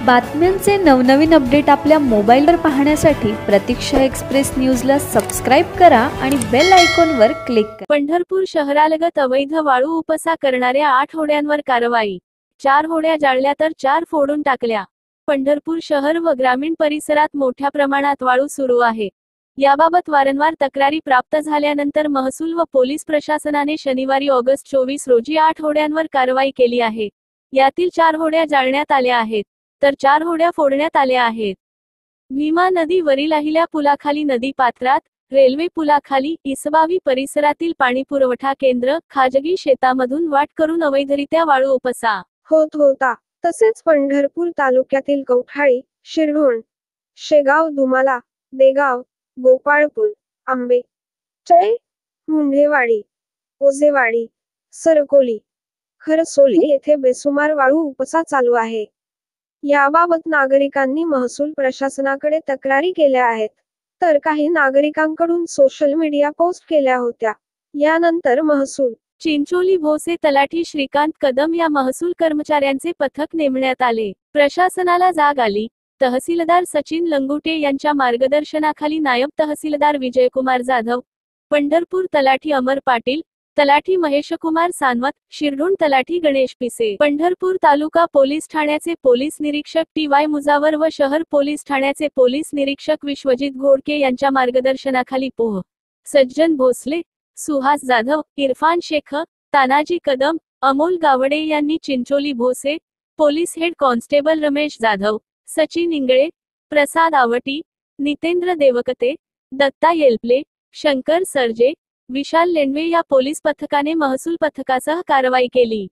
बातम्यांचे नवनवीन अपडेट आपल्या मोबाईलवर पाहण्यासाठी प्रतीक्षा एक्सप्रेस न्यूजला सबस्क्राईब करा आणि बेल आयकॉनवर क्लिक करा। पंढरपूर शहरालगत अवैध वाळू उपसा करणाऱ्या 8 होड्यांवर कारवाई। 4 होड्या जाळल्या तर 4 फोडून टाकल्या। पंढरपूर शहर व ग्रामीण परिसरात मोठ्या प्रमाणात वाळू सुरू आहे। याबाबत वारंवार तक्रारी प्राप्त झाल्यानंतर महसूल व पोलीस प्रशासनाने शनिवारी ऑगस्ट 24 रोजी 8 होड्यांवर कारवाई केली आहे। यातील 4 होड्या जाळण्यात आल्या आहेत, तर 4 होड्या फोडण्यात आल्या आहेत। भीमा नदीवरील अहिल्या पुलाखाली नदी पात्रात, रेल्वे पुलाखाली, इसबावी परिसरातील पाणीपुरवठा केंद्र, खाजगी शेतामधून वाट करून अवैधरित्या वाळू उपसा होत होता। तसेच पंढरपूर तालुक्यातील कौठाळी, शिरढोण, शेगाव, दुमाला, देगाव, गोपाळपूर, आंबे, चळे, मुंढेवाडी, ओझेवाडी, सरकोली, खरसोली येथे बेसुमार वाळू उपसा चालू आहे। याबाबत नागरिकांनी महसूल प्रशासनाकडे तक्रारी केल्या आहेत, तर काही नागरिकांकडून सोशल मीडिया पोस्ट केल्या होत्या। यानंतर महसूल चिंचोली भोसे तलाठी श्रीकांत कदम या महसूल कर्मचाऱ्यांचे पथक नेमण्यात आले। प्रशासनाला जाग आली। तहसीलदार सचिन लंगुटे यांच्या मार्गदर्शनाखाली नायब तहसीलदार विजयकुमार जाधव, पंढरपूर तलाठी अमर पाटील, तलाठी महेशकुमार सानवत, शिरढोण तलाठी गणेश पिसे, पंढरपूर तालुका पोलीस ठाण्याचे पोलीस निरीक्षक टी.वाय. मुजावर व शहर पोलीस ठाण्याचे पोलीस निरीक्षक विश्वजित घोडके यांच्या मार्गदर्शनाखाली पोह. सज्जन भोसले, सुहास जाधव, इरफान शेख, तानाजी कदम, अमोल गावडे यांनी Chincholi Bhose, police head constable Ramesh Jadhav, Sachin Ingale, Prasad Awati, Nitendra Devkate, Datta Yelpale, Shankar Sarje, Vishal Lendve या पोलीस पथकाने महसूल पथकासह कारवाई केली।